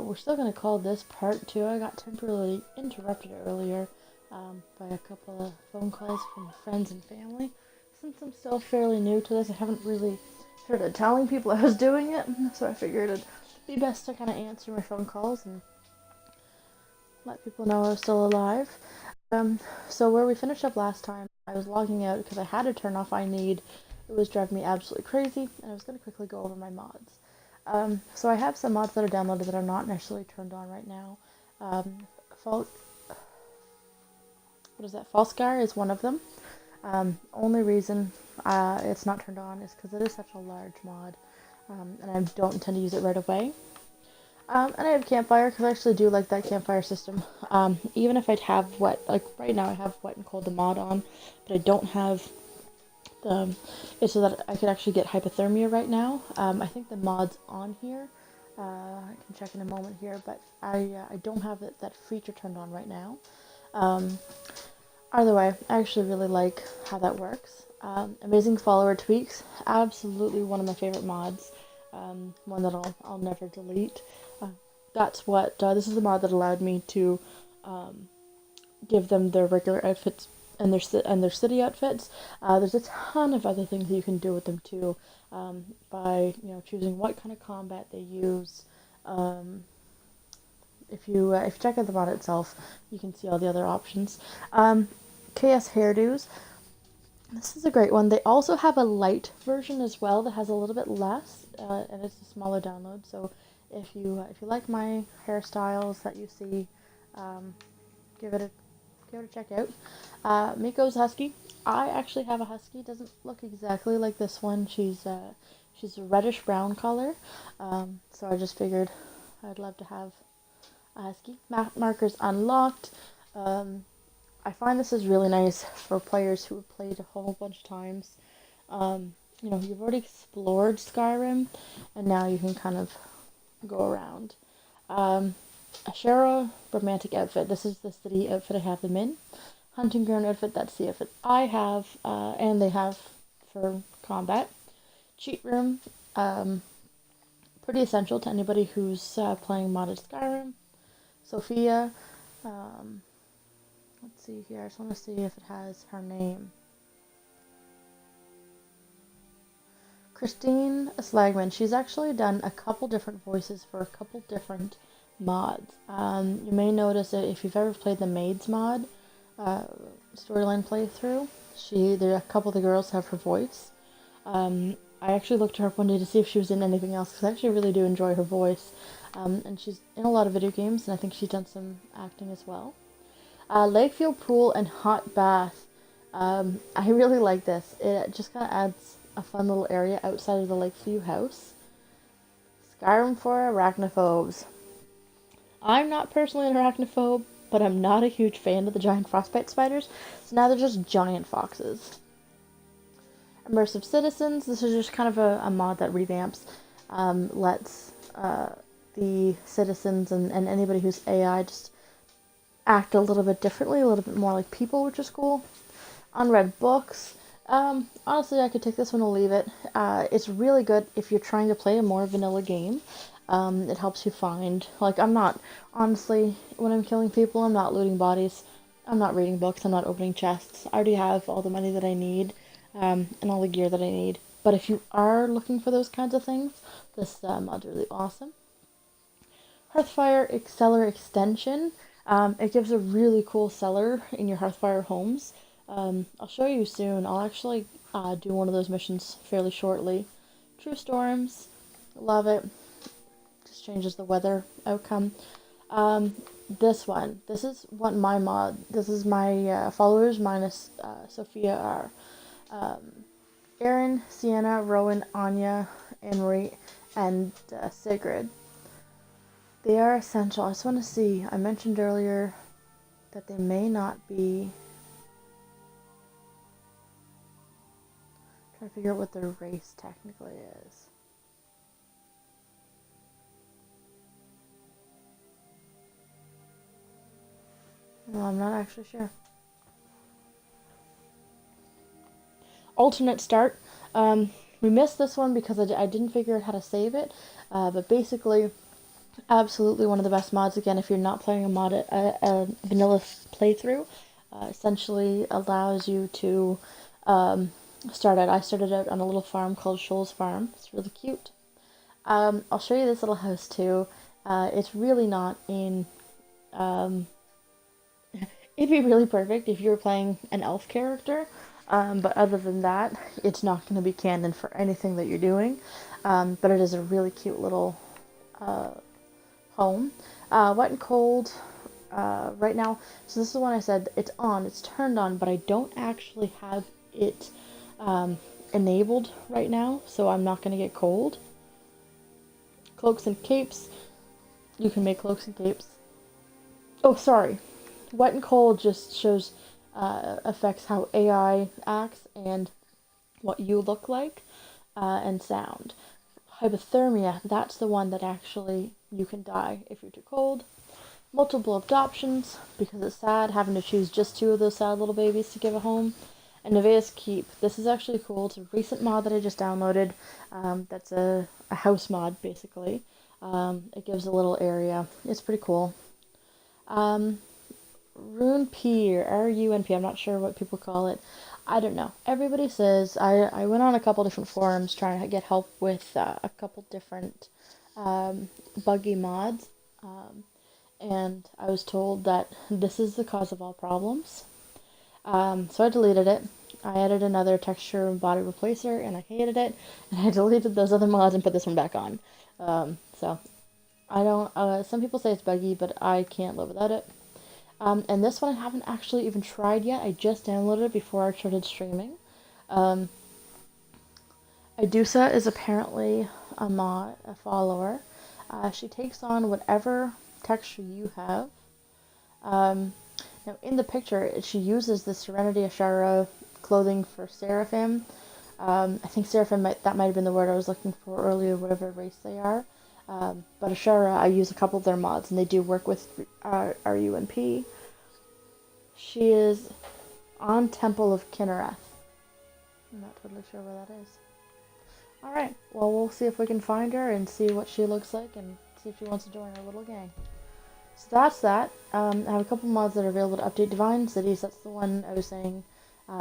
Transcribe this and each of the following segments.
we're still going to call this part 2. I got temporarily interrupted earlier by a couple of phone calls from friends and family. Since I'm still fairly new to this, I haven't really started telling people I was doing it, so I figured it'd be best to kind of answer my phone calls and let people know I was still alive. So where we finished up last time, I was logging out because I had to turn off iNeed. It was driving me absolutely crazy, and I was going to quickly go over my mods. So I have some mods that are downloaded that are not necessarily turned on right now. False Skyr is one of them. Only reason it's not turned on is because it is such a large mod, and I don't intend to use it right away. And I have Campfire because I actually do like that Campfire system. Even if I'd have Wet, like right now I have Wet and Cold the mod on, but I don't have it's so that I could actually get hypothermia right now. I think the mod's on here. I can check in a moment here, but I don't have that feature turned on right now. Either way, I actually really like how that works. Amazing follower tweaks, absolutely one of my favorite mods. One that I'll never delete. That's what this is the mod that allowed me to give them their regular outfits and their city outfits. There's a ton of other things that you can do with them too, by choosing what kind of combat they use. If you check out the mod itself, you can see all the other options. KS hairdos. This is a great one. They also have a light version as well that has a little bit less, and it's a smaller download. So if you like my hairstyles that you see, give it a check out. Miko's husky. I actually have a husky. It doesn't look exactly like this one. She's a reddish brown color. So I just figured I'd love to have a husky. Map markers unlocked. I find this is really nice for players who have played a whole bunch of times. You've already explored Skyrim, and now you can kind of go around. A Shara romantic outfit. This is the city outfit I have them in. Hunting ground outfit. That's the outfit I have, and they have for combat. Cheat room. Pretty essential to anybody who's playing modded Skyrim. Sophia. Let's see here. I just want to see if it has her name. Christine Slagman. She's actually done a couple different voices for a couple different mods. You may notice it if you've ever played the Maids mod storyline playthrough. A couple of the girls have her voice. I actually looked her up one day to see if she was in anything else because I actually really do enjoy her voice. And she's in a lot of video games, and I think she's done some acting as well. Lakeview pool and hot bath. I really like this. It just kind of adds a fun little area outside of the Lakeview house. Skyrim for arachnophobes. I'm not personally an arachnophobe, but I'm not a huge fan of the giant frostbite spiders, so now they're just giant foxes. Immersive citizens. This is just kind of a mod that revamps, lets the citizens and anybody who's AI just act a little bit differently, a little bit more like people, which is cool. Unread books. Honestly, I could take this one or leave it. It's really good if you're trying to play a more vanilla game. It helps you find, honestly, when I'm killing people, I'm not looting bodies. I'm not reading books. I'm not opening chests. I already have all the money that I need, and all the gear that I need. But if you are looking for those kinds of things, this mod's really awesome. Hearthfire Cellar Extension. It gives a really cool cellar in your Hearthfire homes. I'll show you soon. I'll actually do one of those missions fairly shortly. True Storms. Love it. Just changes the weather outcome. This one. This is what my mod. This is my followers minus Sophia are. Erin, Sienna, Rowan, Anya, Anne-Marie, and Sigrid. They are essential. I just want to see. I mentioned earlier that they may not be. Trying to figure out what their race technically is. Well, I'm not actually sure. Alternate start. We missed this one because I didn't figure out how to save it. But basically, Absolutely one of the best mods. Again, if you're not playing a vanilla playthrough, essentially allows you to start out. I started out on a little farm called Shoal's Farm. It's really cute. I'll show you this little house too. It's really not in. Um, it'd be really perfect if you were playing an elf character, but other than that, it's not going to be canon for anything that you're doing. But it is a really cute little uh, home. Wet and cold right now. So this is the one I said it's on. It's turned on, but I don't actually have it enabled right now, so I'm not going to get cold. Cloaks and capes. You can make cloaks and capes. Oh, sorry. Wet and cold just shows affects how AI acts and what you look like and sound. Hypothermia, that's the one that actually you can die if you're too cold. Multiple adoptions, because it's sad having to choose just two of those sad little babies to give a home. And Nevaeh's Keep. This is actually cool. It's a recent mod that I just downloaded. That's a house mod, basically. It gives a little area. It's pretty cool. Rune P or RUNP, I'm not sure what people call it. I don't know. Everybody says, I went on a couple different forums trying to get help with a couple different buggy mods. And I was told that this is the cause of all problems. So I deleted it. I added another texture and body replacer, and I hated it. And I deleted those other mods and put this one back on. So I don't. Some people say it's buggy, but I can't live without it. And this one I haven't actually even tried yet. I just downloaded it before I started streaming. Idusa is apparently a follower. She takes on whatever texture you have. Now, in the picture, she uses the Serenity Ashara clothing for Seraphim. I think Seraphim that might have been the word I was looking for earlier, whatever race they are. But Ashara, I use a couple of their mods, and they do work with RUNP. She is on Temple of Kinnereth. I'm not totally sure where that is. Alright, well, we'll see if we can find her and see what she looks like and see if she wants to join our little gang. So that's that. I have a couple mods that are available to update Divine Cities. That's the one I was saying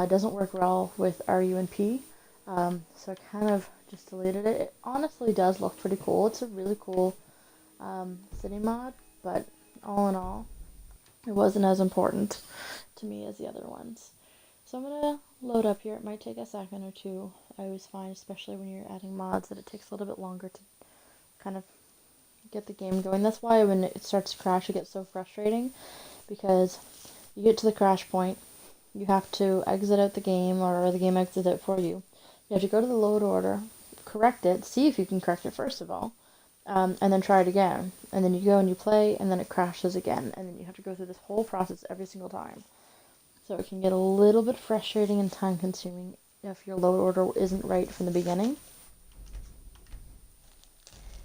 doesn't work well with RUNP. So I kind of just deleted it. It honestly does look pretty cool. It's a really cool city mod, but all in all, it wasn't as important to me as the other ones. So I'm going to load up here. It might take a second or two. I always find, especially when you're adding mods, that it takes a little bit longer to kind of get the game going. That's why when it starts to crash, it gets so frustrating, because you get to the crash point, you have to exit out the game, or the game exits out for you. You have to go to the load order, correct it, see if you can correct it first of all, and then try it again. And then you go and you play, and then it crashes again, and then you have to go through this whole process every single time. So it can get a little bit frustrating and time consuming if your load order isn't right from the beginning.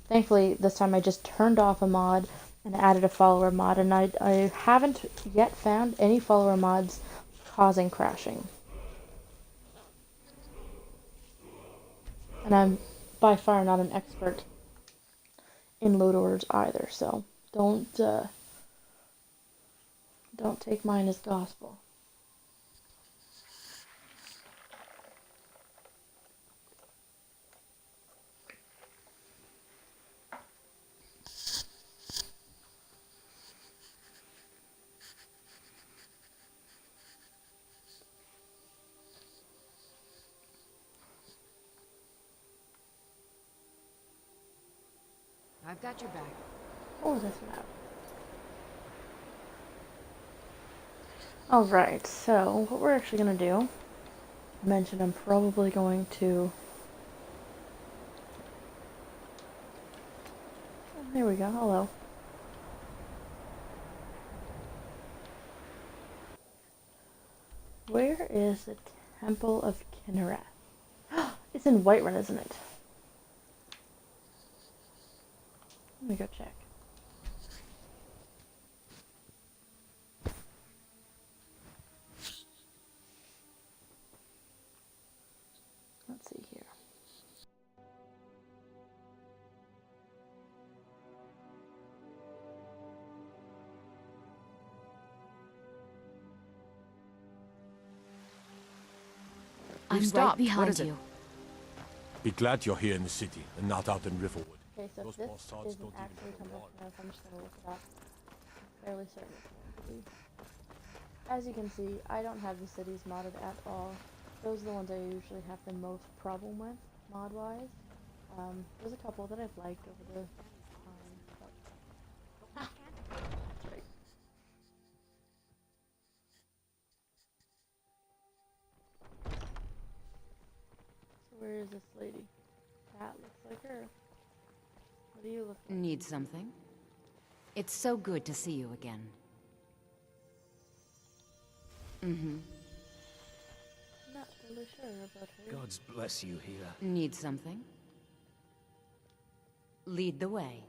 Thankfully, this time I just turned off a mod and added a follower mod, and I haven't yet found any follower mods causing crashing. And I'm by far not an expert in load orders either, so don't take mine as gospel. I've got your back. What was this about? Alright, so what we're actually going to do, I mentioned I'm probably going to... Oh, there we go, hello. Where is the Temple of Kinnereth? It's in Whiterun, isn't it? Let me go check. Let's see here. We've I'm stopped. right behind What is you. it? Be glad you're here in the city and not out in Riverwood. Okay, so Those this bastards isn't don't even actually have a Temple wall. Snow, so I'm just gonna look it up. I'm fairly certain it's going to be. As you can see, I don't have the cities modded at all. Those are the ones I usually have the most problem with, mod-wise. There's a couple that I've liked over the time, but... Ah! That's right. So where is this lady? That looks like her. What do you look like? Need something? It's so good to see you again. Mm-hmm. Not really sure about her. Gods bless you, healer. Need something? Lead the way.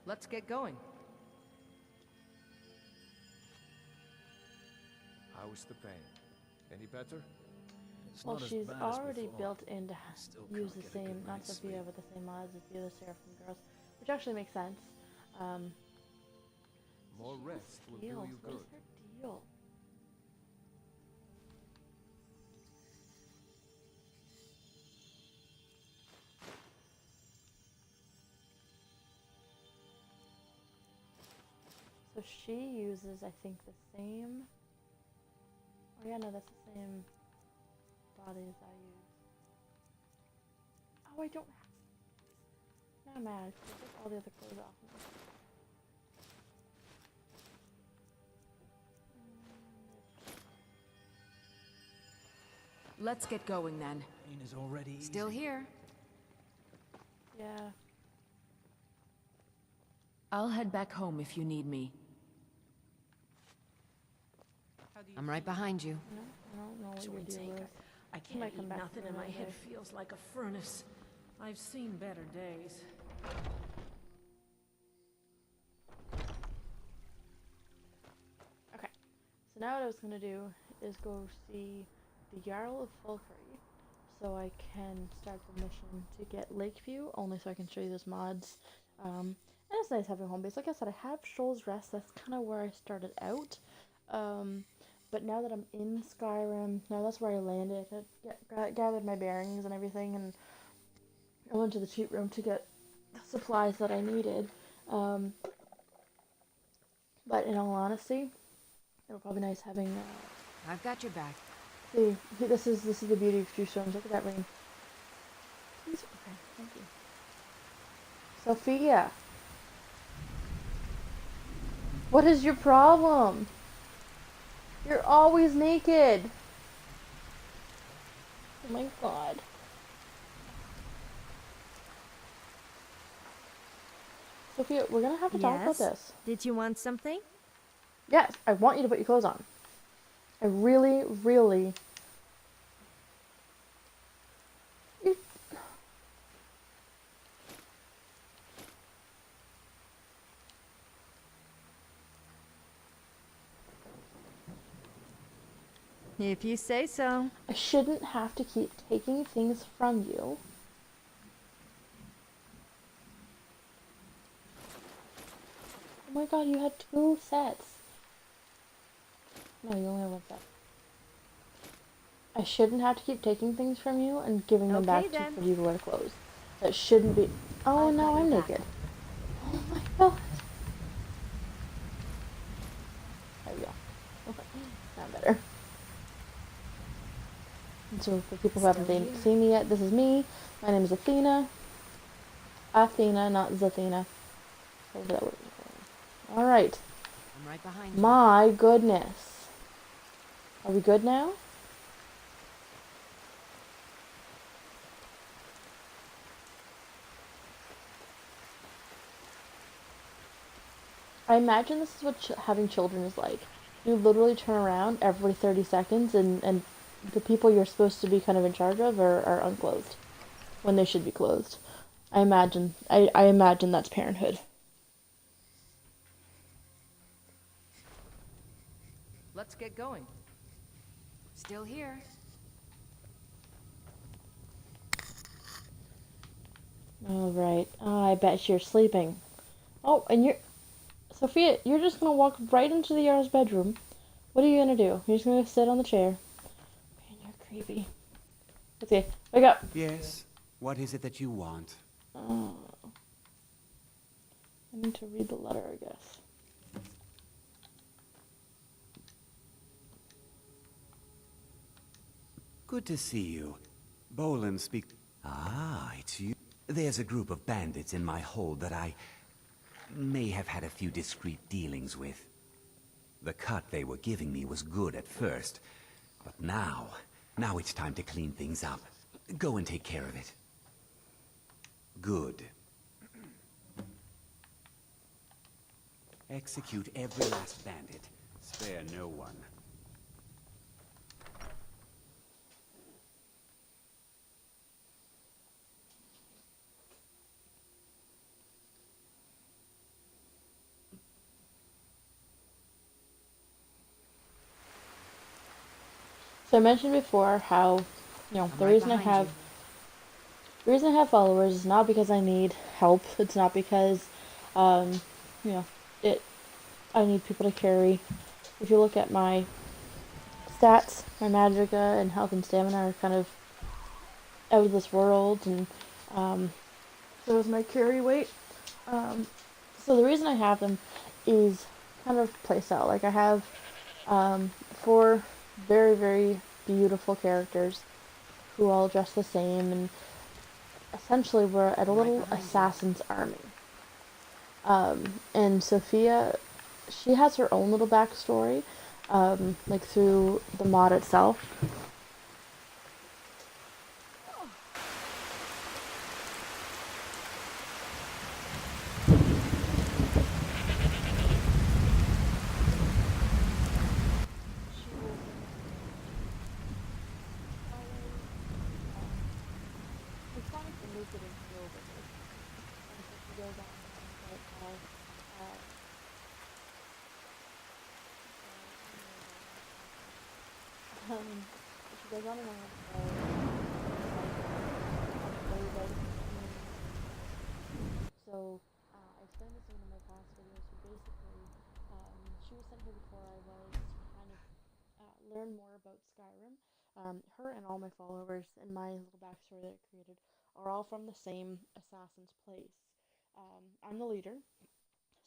Let's get going. How's the pain? Any better? It's Well, not as she's bad as already before. built in to Still use can't the get a same, good not night's Sophia, sleep. but the same mods as the other Seraphim girls, which actually makes sense. More rest will do you What good. is her deal? So she uses, I think, the same... Oh yeah, no, that's the same body as I use. Oh, I don't have... Now I'm mad, 'cause I took all the other clothes off me. Let's get going then. Pain is already easy. Still here. Yeah. I'll head back home if you need me. I'm right behind you. No, I don't know what your Joints deal ache. is. I might can't come eat back nothing for and my another head day. feels like a furnace. I've seen better days. Okay. So now what I was going to do is go see the Jarl of Fulcry so I can start the mission to get Lakeview, only so I can show you those mods. And it's nice having a home base. Like I said, I have Shoals Rest. That's kind of where I started out. But now that I'm in Skyrim, now that's where I landed. I gathered my bearings and everything, and I went to the cheat room to get the supplies that I needed. But in all honesty, it'll probably be nice having. I've got your back. See, this is the beauty of true storms. Look at that rain. Okay, thank you. Sophia, what is your problem? You're always naked. Oh my god. Sophia, we're gonna have to talk about this. Did you want something? Yes, I want you to put your clothes on. I really, really... If you say so. I shouldn't have to keep taking things from you. Oh my god, you had 2 sets. No, you only have 1 set. I shouldn't have to keep taking things from you and giving them back Okay, then. for you to wear clothes. That shouldn't be... Oh, now I'm naked. Oh my god. There we go. Now better. And so for people who haven't seen me yet, this is me. My name is Athena. Athena, not Zathena. However that works. Alright. I'm right behind you. My goodness. Are we good now? I imagine this is what having children is like. You literally turn around every 30 seconds and the people you're supposed to be kind of in charge of are unclothed when they should be clothed. I imagine that's parenthood. Let's get going. Still here. Alright. Oh, I bet you're sleeping. Oh, and you're... Sophia, you're just gonna walk right into the Jarl's bedroom. What are you gonna do? You're just gonna sit on the chair. Man, you're creepy. Okay, wake up. Yes. What is it that you want? Oh, I need to read the letter, I guess. Good to see you. Bolin speak. Ah, it's you. There's a group of bandits in my hold that I may have had a few discreet dealings with. The cut they were giving me was good at first, but now it's time to clean things up. Go and take care of it. Good. Execute every last bandit. Spare no one. So I mentioned before how, the reason I have followers is not because I need help. It's not because, um, you know, it. I need people to carry. If you look at my stats, my magicka and health and stamina are kind of out of this world, and so is my carry weight. So the reason I have them is kind of playstyle. Like I have 4 very, very beautiful characters who all dress the same, and essentially we're at a little assassin's army. And Sophia, she has her own little backstory, like through the mod itself. She goes on and on so, I explained this in one of my past videos, but basically, she was sent here before I was to kind of learn more about Skyrim. Her and all my followers and my little backstory that I created are all from the same assassin's place. I'm the leader.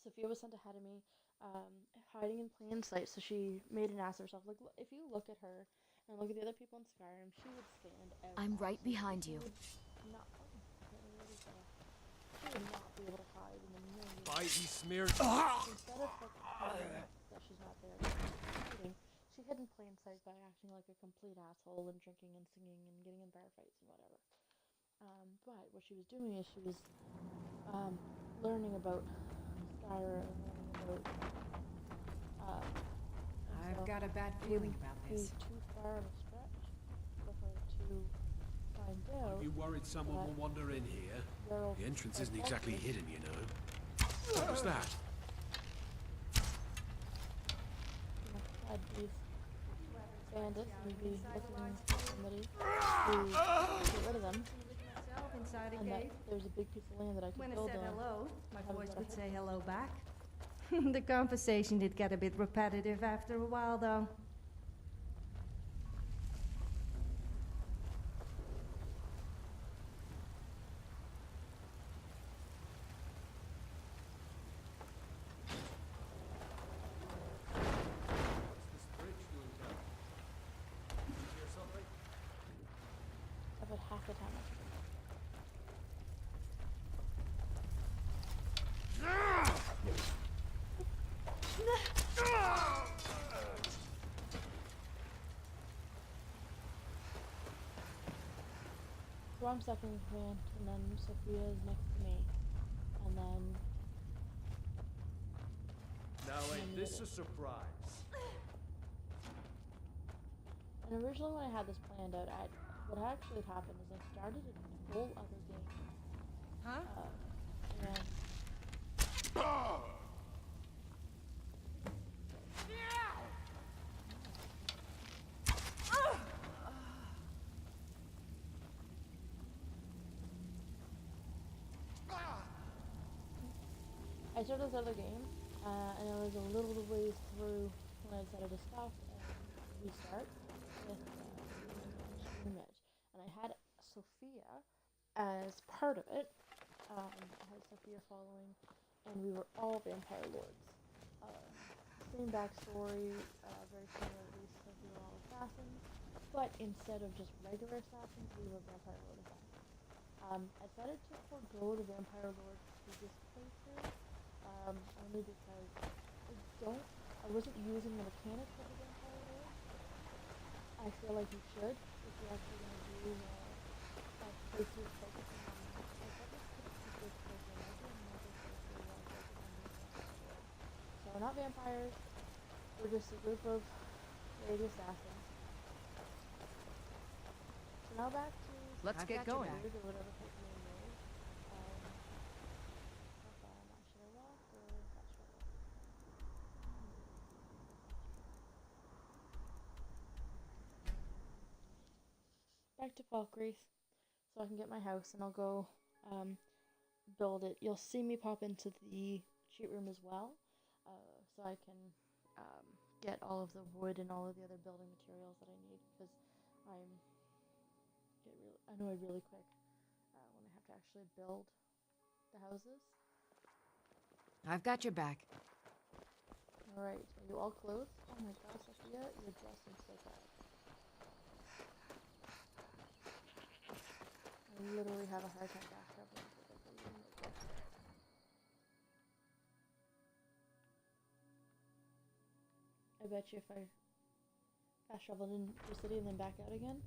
Sophia was sent ahead of me, hiding in plain sight, so she made an ass of herself. Like, if you look at her and look at the other people in Skyrim, she would stand out. I'm right behind you. Not, she would not be able to hide in the million. Bite he smeared. Instead of hiding that she's not there, hiding, she hid in plain sight by acting like a complete asshole and drinking and singing and getting in bar fights and whatever. But what she was doing is she was learning about Skyrim, learning about. I've got a bad feeling about this. Be too far of a stretch for her to find out. Are you worried someone will wander in here? The entrance isn't exactly hidden, you know. What was that? Had these bandits and be looking for somebody to get rid of them. And that there's a big piece of land that I could When I build said on. hello, my voice would say hello back. The conversation did get a bit repetitive after a while, though. About half the time I could. So I'm second in command, and then Sophia is next to me, and then. Now ain't this a surprise? And originally when I had this planned out, what actually happened is I started a whole other game. Huh? And I started this other game, And I was a little ways through when I decided to stop and restart with Stream It. And I had Sophia as part of it. I had Sophia following, and we were all vampire lords. Same backstory, very similar to these, we were all assassins, but instead of just regular assassins, we were vampire lord assassins. I decided to forego the vampire lord for this playthrough, only because I wasn't using the mechanics of the vampire lord. I feel like you should, if you're actually going to do a playthrough focusing on that. I thought this could keep this playthrough larger and another playthrough while focusing on the vampire lord. So we're not vampires, we're just a group of lady assassins. So now back to Let's get going. or whatever type of name it is. I'm not Sherlock or fast travel. Back to Falkreath, so I can get my house and I'll go build it. You'll see me pop into the cheat room as well, so I can get all of the wood and all of the other building materials that I need, because I annoyed really quick when I have to actually build the houses. I've got your back. Alright, are you all clothed? Oh my god, Sophia, you're dressed in so bad. I literally have a hard time fast traveling because I believe in it. I bet you if I fast traveled into the city and then back out again,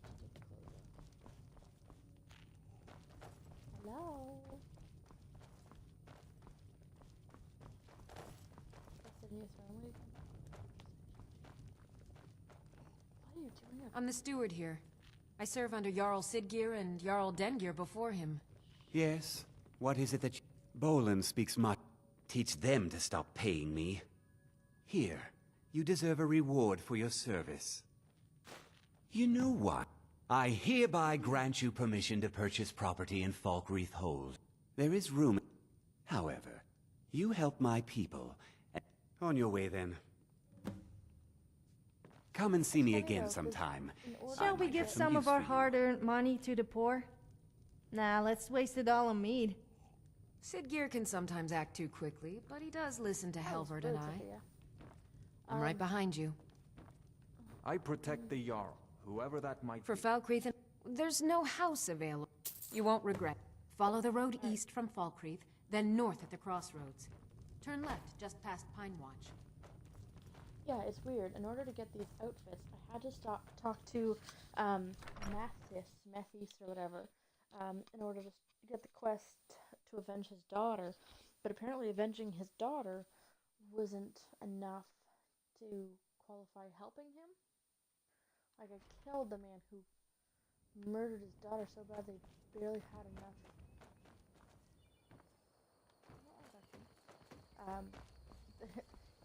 just take the clothes off. Hello? Sydney's family? What are you doing up? I'm the steward here. I serve under Jarl Sidgir and Jarl Dengir before him. Yes? What is it that you... Bolin speaks much. Teach them to stop paying me. Here, you deserve a reward for your service. You know what? I hereby grant you permission to purchase property in Falkreath Hold. There is room... However, you help my people. On your way, then. Come and see me again sometime. Shall we give some of our hard-earned money to the poor? Nah, let's waste it all on mead. Sidgir can sometimes act too quickly, but he does listen to Helvard and I. Sophia. I'm right behind you. I protect the Jarl, whoever that might For be. Falkreath, there's no house available. You won't regret. Follow the road east from Falkreath, then north at the crossroads. Turn left, just past Pine Watch. Yeah, it's weird. In order to get these outfits, I had to talk to Mathis or whatever, in order to get the quest to avenge his daughter. But apparently avenging his daughter wasn't enough to qualify helping him. Like, I killed the man who murdered his daughter so bad they barely had enough.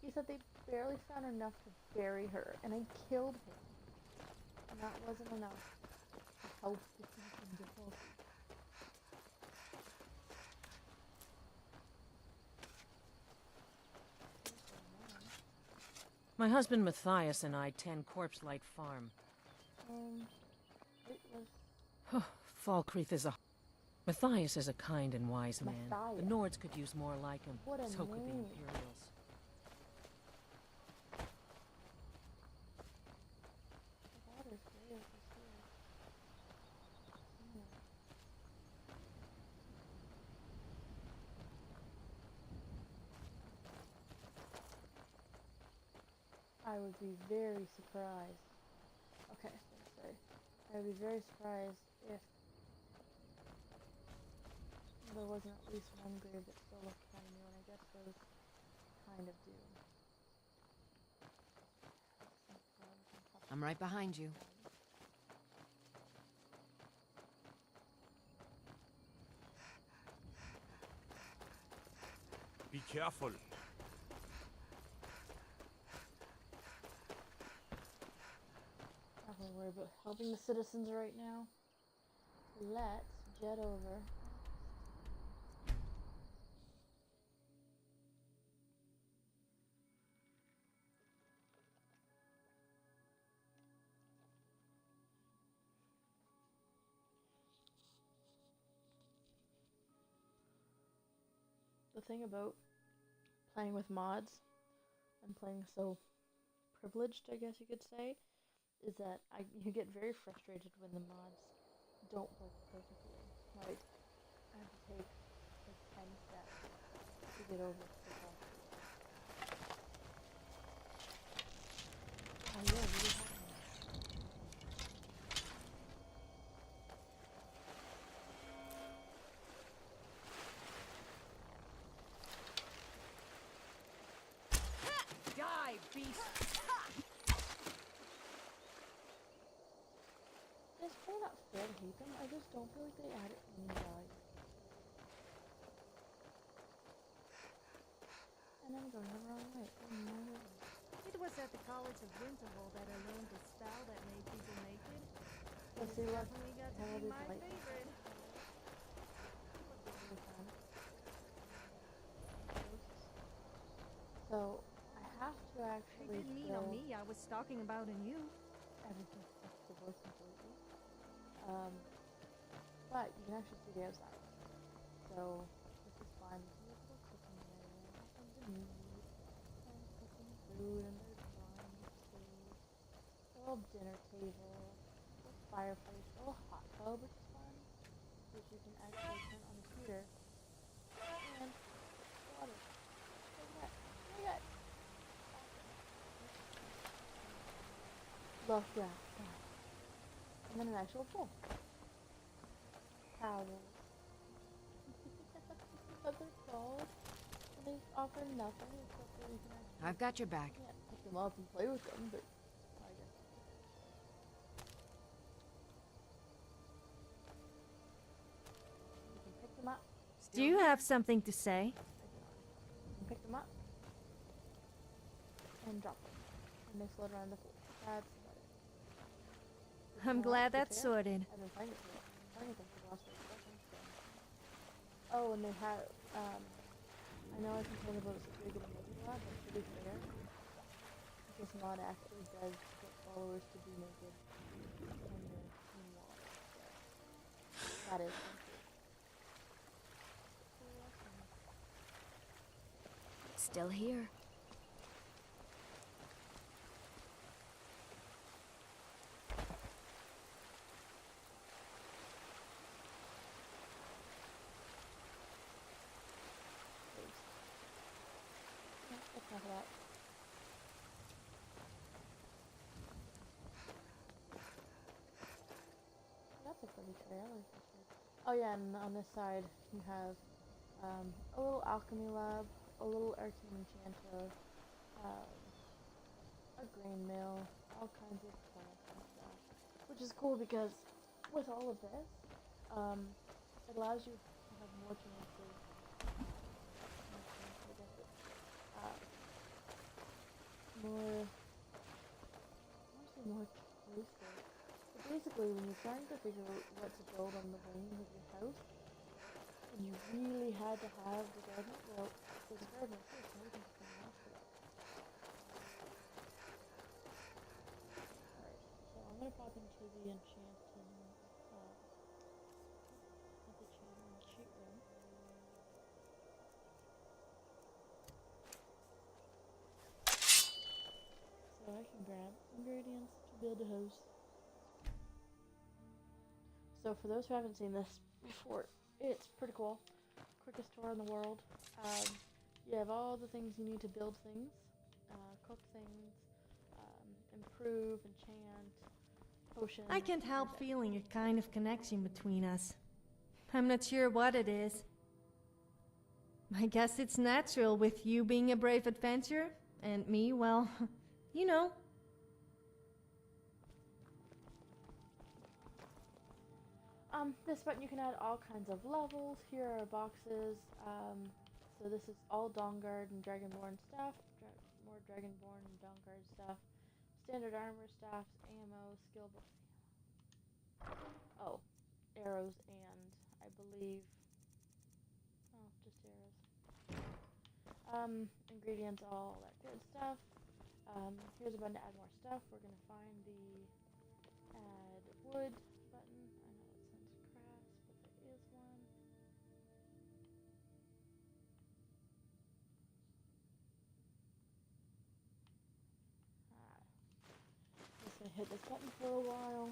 He said they barely found enough to bury her, and I killed him. And that wasn't enough to help defeat the difficulty. My husband Matthias and I tend Corpse Light Farm. It was Falkreath is a... Matthias is a kind and wise man. Matthias. The Nords could use more like him. What a So could the name. Imperials. that is weird to see. I would be very surprised. Okay, I was gonna say, I would be very surprised if there wasn't at least one grave that still looked kind of new, and I guess those kind of do. I'm right behind you. Be careful. Not gonna worry about helping the citizens right now. Let's jet over. thing about playing with mods and playing so privileged, I guess you could say, is that you get very frustrated when the mods don't work perfectly. Like, I have to take like 10 steps to get over to the top. Oh yeah, really happening. Die, beast! It's probably not fair to hate them, I just don't feel like they added any value. And I'm going the wrong way. Oh no. It was at the College of Winterhold that I learned the spell that made people naked. Let's It see what definitely got how to all be these my lights favorite. really fun. So I have to I actually didn't mean on me, I was talking about on you. everything except the voice completely. But you can actually see the outside. So this is fun. There's a little cooking area and the meat and cooking food and there's wine upstairs. A little dinner table, a little fireplace, a little hot tub which is fun. Which you can actually turn on the heater and water. Look at that. Look at that. Love that. And then an actual pool. Towels. What they're called. And they offer nothing except that you can actually I've got your back. pick them up and play with them, but I guess. You can pick them up. Do you have something to say? I do not. You can pick them up and drop them. And they float around the pool. That's about it. I'm glad that's sorted. I've been playing it for playing with them for the last 30 seconds. So. Oh, and they have, I know I complained about security getting naked a lot, but to be fair, this mod actually does get followers to be naked when you're in water. So that is Still here. Let's talk about. That's a pretty tree. I like this tree. Oh yeah, and on this side you have a little alchemy lab, a little arcane enchanter, a grain mill, all kinds of plants and stuff. Which is cool because with all of this, it allows you to have more chances. More, I want to say more choices. But basically, when you're trying to figure out what to build on the wings of your house, and you really had to have the garden, well, there's a garden first, and everything's going after that. Alright, so I'm gonna pop into the enchanting, not the cheat room. So I can grab ingredients to build a house. So for those who haven't seen this before, it's pretty cool. Quickest tour in the world. You have all the things you need to build things, cook things, improve, enchant, potions. I can't help feeling a kind of connection between us. I'm not sure what it is. I guess it's natural with you being a brave adventurer, and me, well, you know. This button you can add all kinds of levels. Here are boxes. So this is all Dawnguard and Dragonborn stuff. More Dragonborn and Dawnguard stuff. Standard armor, staffs, ammo, skill books. Oh, arrows and I believe. Oh, just arrows. Ingredients, all that good stuff. Here's a button to add more stuff. We're gonna find the add wood button. I know it sounds crass, but there is one. hit this button for a while.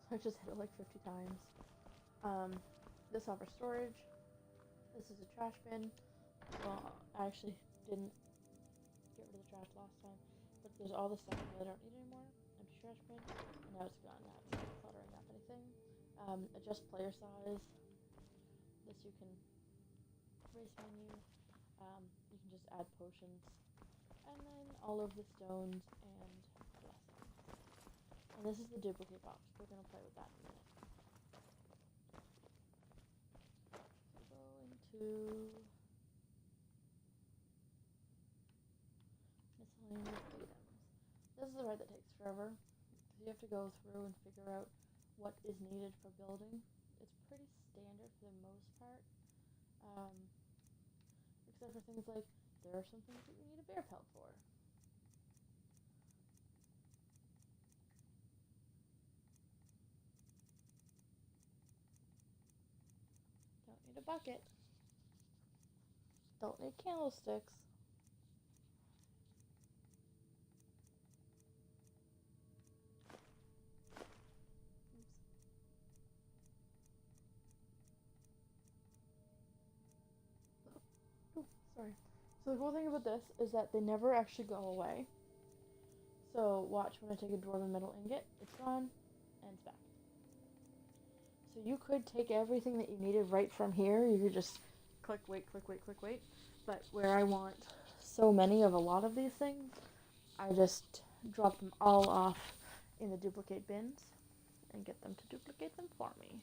So I just hit it like 50 times. This offers storage. This is a trash bin. Well, I actually didn't get rid of the trash last time, but there's all the stuff I really don't need anymore. Empty trash bin, and now it's gone. Now it's not cluttering up anything. Adjust player size. This you can race menu. You can just add potions, and then all of the stones and blessings. And this is the duplicate box. We're gonna play with that in a minute. So go into miscellaneous items. This is the part that takes forever, because you have to go through and figure out what is needed for building. It's pretty standard for the most part, except for things like there are some things that you need a bear pelt for. Don't need a bucket. Don't need candlesticks. Sorry. So the cool thing about this is that they never actually go away. So watch when I take a dwarven metal ingot, it's gone, and it's back. So you could take everything that you needed right from here. You could just click, wait, click, wait, click, wait. But where I want so many of a lot of these things, I just drop them all off in the duplicate bins and get them to duplicate them for me.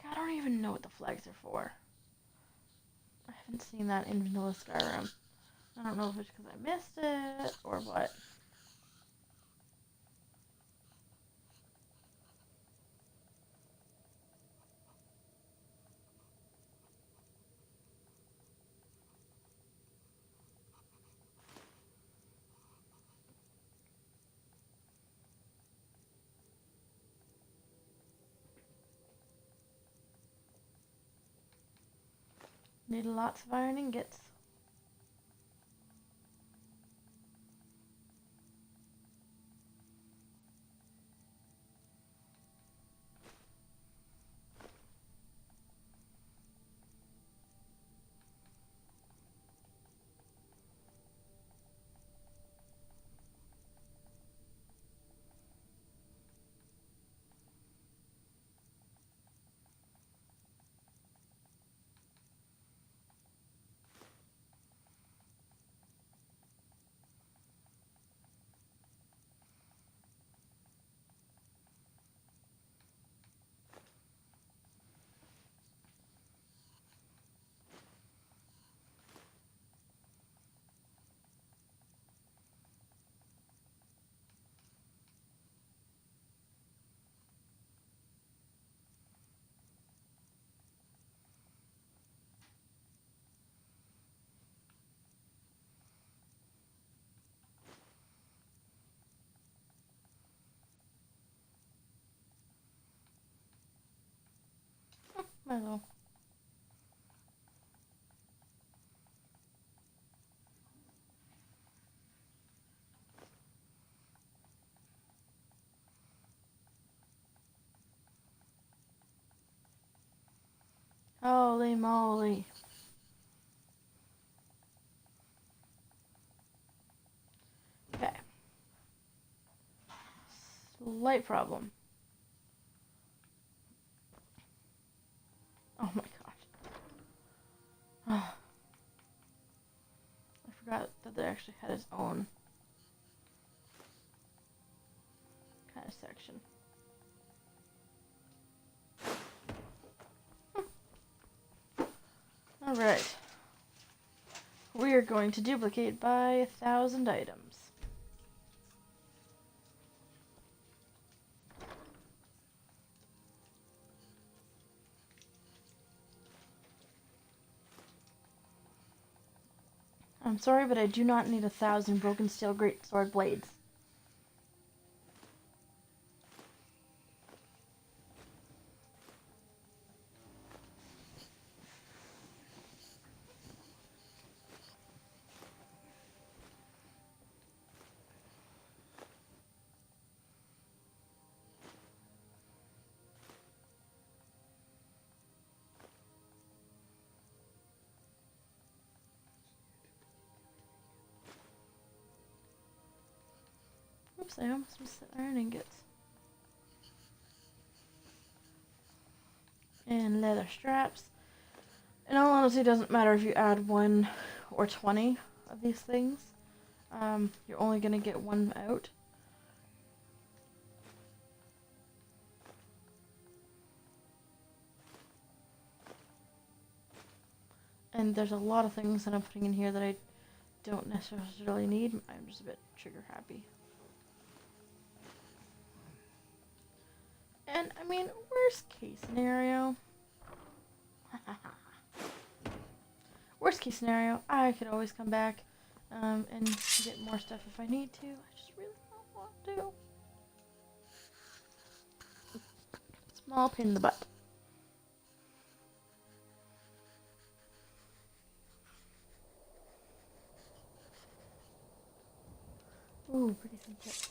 I don't even know what the flags are for. I haven't seen that in vanilla Skyrim. I don't know if it's because I missed it or what. Need lots of iron ingots. Might as well. Holy moly. Okay. Slight problem. Oh my gosh. Oh. I forgot that they actually had its own kind of section. Alright. We are going to duplicate by 1,000 items. I'm sorry, but I do not need 1,000 broken steel great sword blades. Oops, I almost missed the iron ingots. And leather straps. In all honesty, it doesn't matter if you add 1 or 20 of these things. You're only going to get 1 out. And there's a lot of things that I'm putting in here that I don't necessarily need. I'm just a bit trigger happy. And, I mean, worst case scenario. Worst case scenario, I could always come back and get more stuff if I need to. I just really don't want to. Small pain in the butt. Ooh, pretty sunset.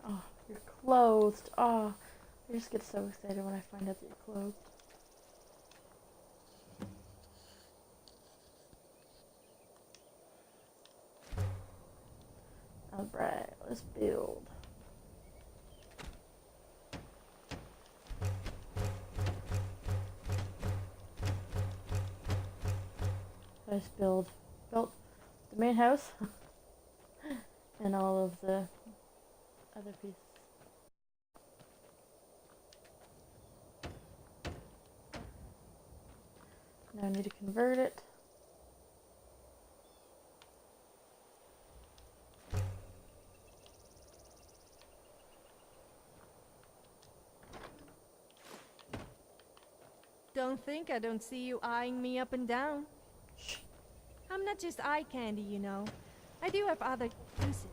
Oh, you're clothed. Oh, I just get so excited when I find out that you're clothed. Alright, let's build. Let's built the main house and all of the other pieces. Now I need to convert it. Don't think I don't see you eyeing me up and down. I'm not just eye candy, you know. I do have other uses.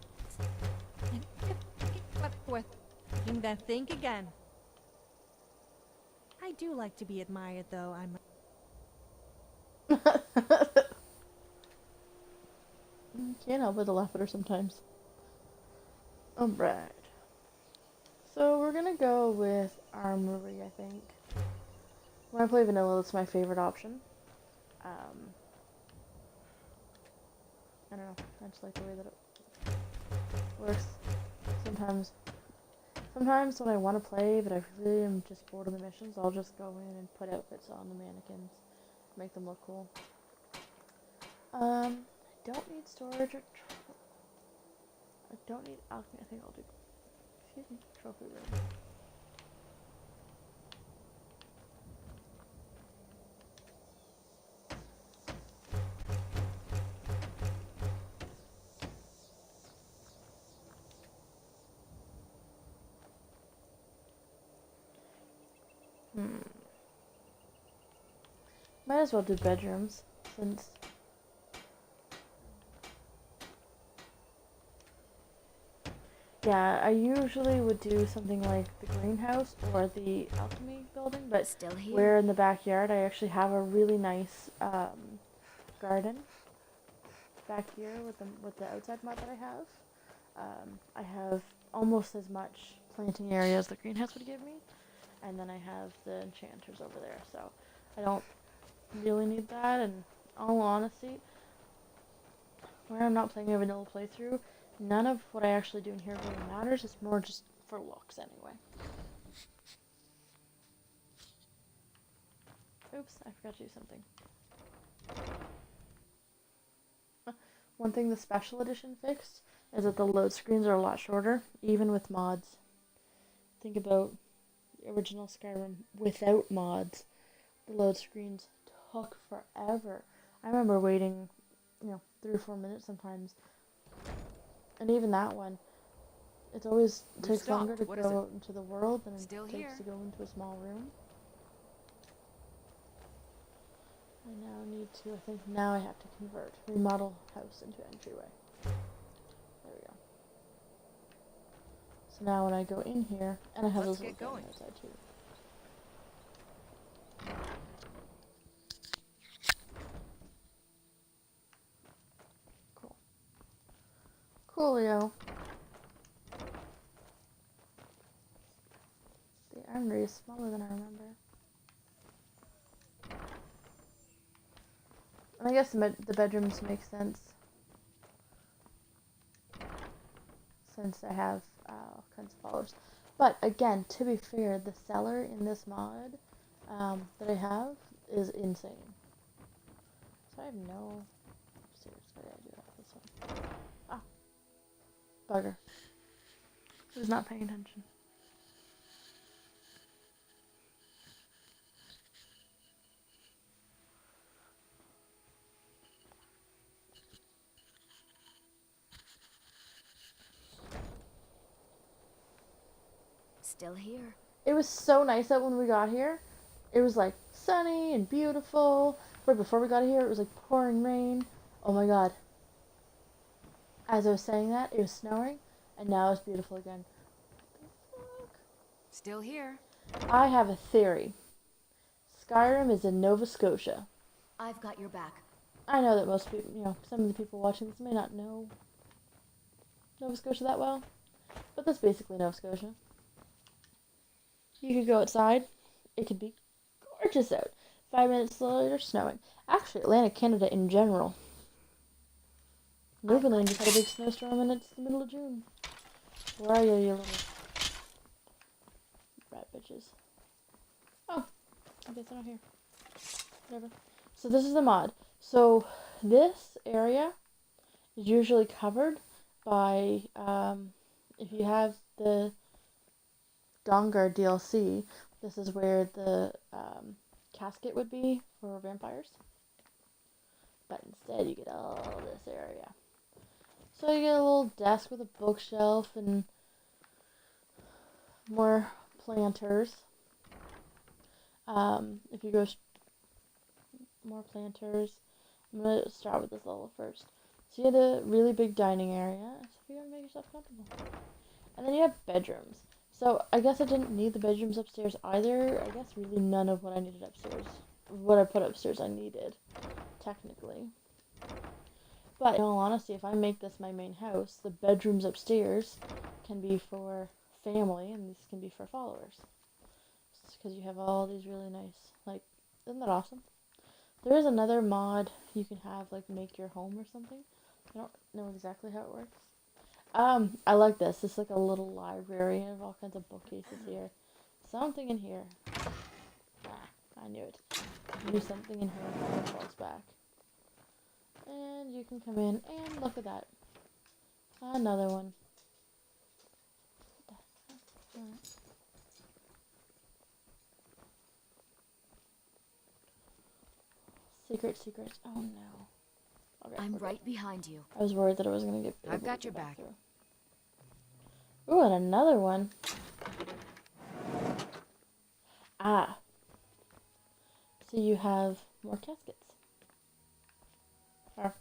And if what you then think again. I do like to be admired, though. Can't help but to laugh at her sometimes. Alright. So we're gonna go with armory, I think. When I play vanilla, that's my favorite option. I don't know. I just like the way that it works. Sometimes when I want to play, but I really am just bored of the missions, I'll just go in and put outfits on the mannequins, make them look cool. I don't need storage or I don't need alchemy. I think I'll do. Excuse me, trophy room. Might as well do bedrooms, since yeah, I usually would do something like the greenhouse or the alchemy building, but Still here. where in the backyard I actually have a really nice garden back here with the outside mod that I have. I have almost as much planting area as the greenhouse would give me, and then I have the enchanters over there, so I don't really need that. And all honesty, where I'm not playing a vanilla playthrough, none of what I actually do in here really matters. It's more just for looks anyway. Oops, I forgot to do something. One thing the special edition fixed is that the load screens are a lot shorter, even with mods. Think about the original Skyrim without mods. The load screens took forever. I remember waiting, 3 or 4 minutes sometimes. And even that one, it always takes longer to go out into the world than it takes to go into a small room. I now need to, I think now I have to convert, remodel house into entryway. There we go. So now when I go in here, and I have Let's those little get going. things outside too. Cool. Coolio. The armory is smaller than I remember. And I guess the bedrooms make sense. Since I have all kinds of followers. But again, to be fair, the cellar in this mod that I have is insane. So I have no... Seriously, I gotta do that this one. Ah. Bugger. Who's not paying attention? Still here. It was so nice that when we got here, it was like sunny and beautiful. Right before we got here, it was like pouring rain. Oh my god. As I was saying that, it was snowing, and now it's beautiful again. What the fuck? Still here. I have a theory. Skyrim is in Nova Scotia. I've got your back. I know that most people, some of the people watching this may not know Nova Scotia that well, but that's basically Nova Scotia. You could go outside. It could be gorgeous out. 5 minutes later, snowing. Actually, Atlantic Canada in general. Newfoundland just had a big snowstorm and it's the middle of June. Where are you little rat bitches? Oh, I guess they're not here. Whatever. So this is the mod. So this area is usually covered by, if you have the Dawnguard DLC, this is where the casket would be for vampires. But instead you get all this area. So you get a little desk with a bookshelf and more planters. If you go more planters, I'm going to start with this level first. So you have a really big dining area, so you're going to make yourself comfortable. And then you have bedrooms. So I guess I didn't need the bedrooms upstairs either. I guess really none of what I needed upstairs, what I put upstairs I needed, technically. But in all honesty, if I make this my main house, the bedrooms upstairs can be for family and these can be for followers. Because you have all these really nice, like, isn't that awesome? There is another mod you can have, like, make your home or something. I don't know exactly how it works. I like this. It's like a little library of all kinds of bookcases here. Something in here. Ah, I knew it. I knew something in here before it falls back. And you can come in and look at that. Another one. Secret. Oh no. Okay, I'm right behind you. I was worried that I was going to get... I've got your back. Through. Ooh, and another one. Ah. So you have more caskets. Or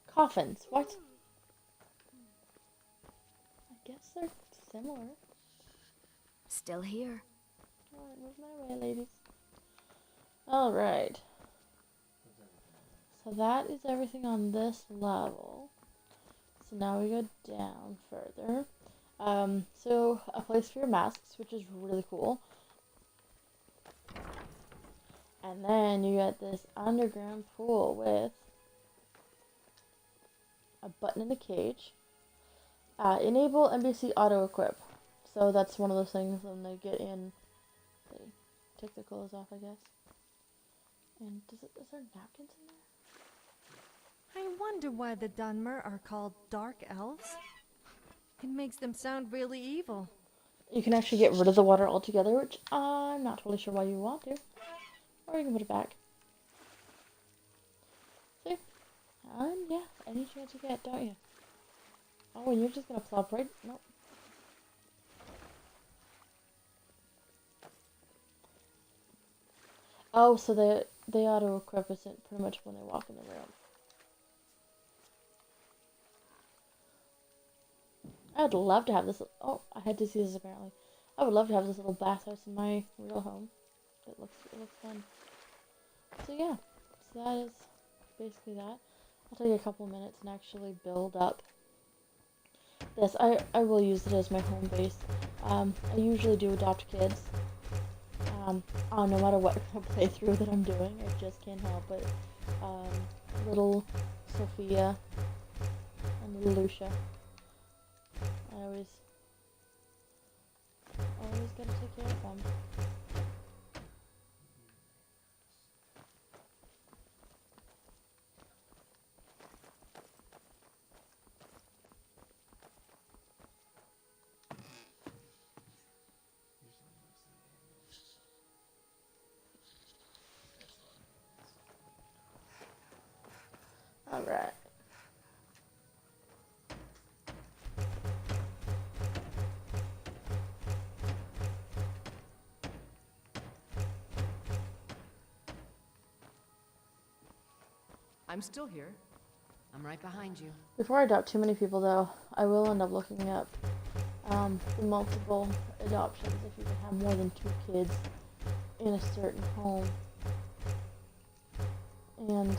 coffins. What? I guess they're similar. Still here. Alright, move my way, ladies. Alright. So that is everything on this level. So now we go down further. So a place for your masks, which is really cool. And then you get this underground pool with a button in the cage. Enable NPC auto equip. So that's one of those things when they get in, they take their clothes off, I guess. And is there napkins in there? I wonder why the Dunmer are called dark elves. It makes them sound really evil. You can actually get rid of the water altogether, which I'm not totally sure why you want to. Or you can put it back. See? Yeah, any chance you get, don't you? Oh, and you're just gonna plop right... Nope. Oh, so they auto-equip us it pretty much when they walk in the room. I'd love to have this. Oh, I had to see this apparently. I would love to have this little bathhouse in my real home. It looks fun. So yeah, so that is basically that. I'll take a couple minutes and actually build up this. I will use it as my home base. I usually do adopt kids. No matter what playthrough that I'm doing, I just can't help it. Little Sophia and little Lucia. I always gotta take care of them. Alright. I'm still here. I'm right behind you. Before I adopt too many people, though, I will end up looking up the multiple adoptions if you can have more than 2 kids in a certain home. And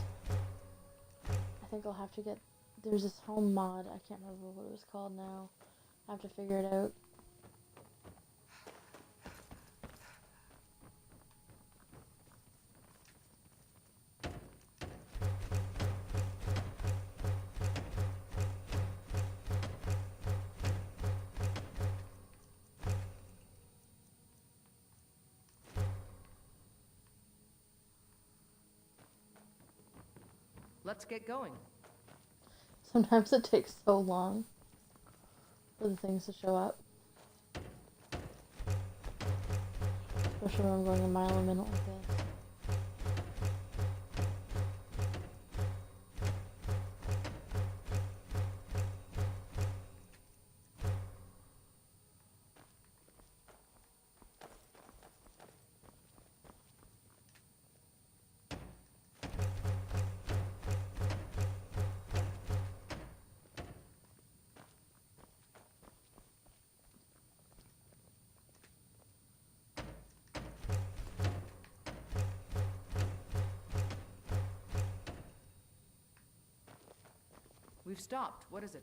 I think I'll have to get... There's this home mod. I can't remember what it was called now. I have to figure it out. Let's get going. Sometimes it takes so long for the things to show up. Especially when I'm going a mile a minute like this. We've stopped. What is it?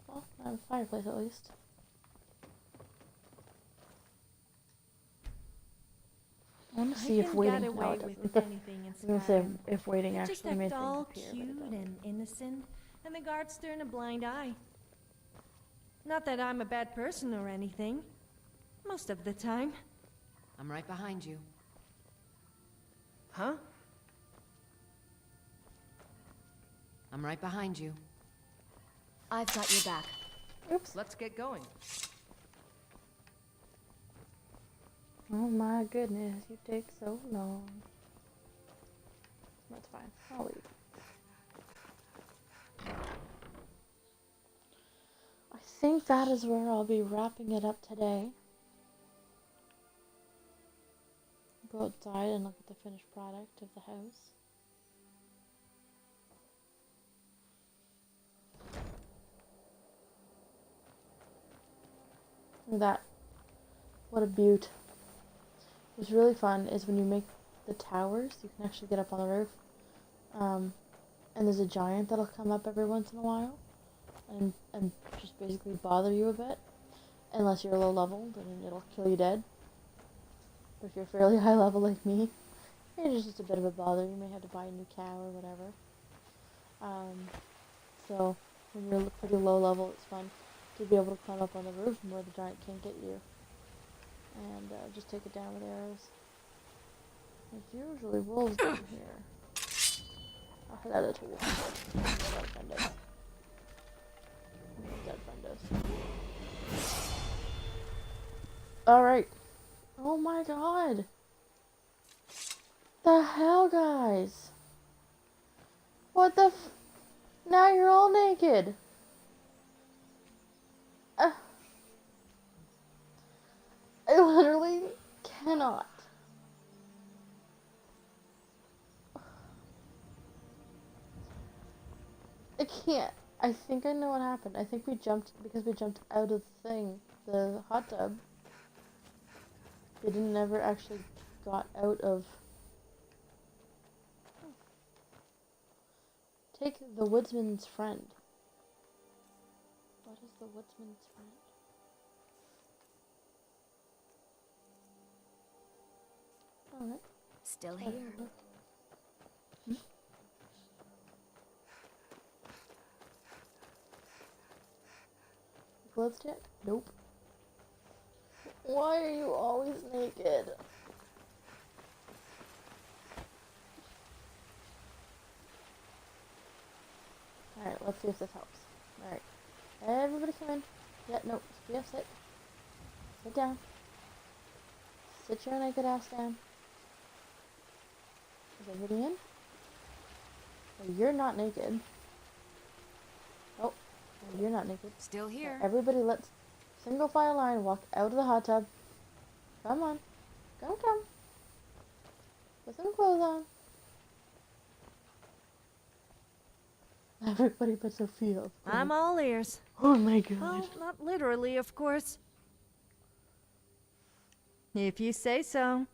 Well, I have a fireplace at least. I want to see if waiting... Get away with anything in I was going to say Skyrim. if waiting You actually just act made all things appear, cute but it doesn't. and innocent, and the guards turn a blind eye. Not that I'm a bad person or anything. Most of the time. I'm right behind you. Huh? I'm right behind you. I've got your back. Oops. Let's get going. Oh my goodness, you take so long. That's fine. I'll leave. I think that is where I'll be wrapping it up today. Go outside and look at the finished product of the house. Look at that. What a beaut. What's really fun is when you make the towers, you can actually get up on the roof. And there's a giant that'll come up every once in a while and just basically bother you a bit. Unless you're low level, then it'll kill you dead. But if you're fairly high level like me, it's just a bit of a bother. You may have to buy a new cow or whatever. So when you're pretty low level, it's fun to be able to climb up on the roof where the giant can't get you. And just take it down with arrows. There's usually wolves down here. Oh, that is a wolf. That friend is. That friend is. Alright. Oh my god. the hell, guys? What the f- Now you're all naked. I literally cannot. I can't. I think I know what happened. I think we jumped because we jumped out of the thing, the hot tub. They didn't never actually got out of. Take the woodsman's friend. What is the woodsman's friend? Alright. Still here. Clothes check? Nope. Why are you always naked? Alright, let's see if this helps. Alright. Everybody come in. Yeah, no. Yeah, sit. Sit down. Sit your naked ass down. Is everybody in? Oh, you're not naked. Oh, no, you're not naked. Still here. Everybody, let's single file line walk out of the hot tub. Come on. Come. Put some clothes on. Everybody but Sophia. Of course. I'm all ears. Oh my god. Well, not literally, of course. If you say so.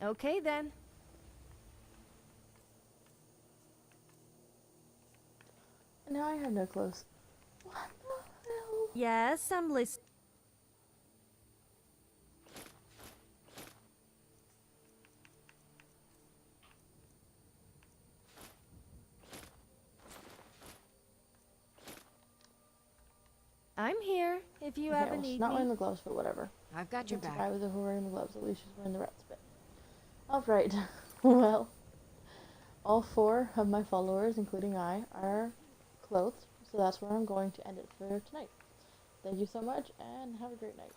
Okay then. Now I have no clothes. What the hell? Yes, I'm listening. I'm here if you Okay, ever well, she's need not me. wearing the gloves, but whatever. I've got your It's back. I was wearing the gloves. At least she's wearing the rest of it. Alright. Well, all 4 of my followers, including I, are clothed. So that's where I'm going to end it for tonight. Thank you so much, and have a great night.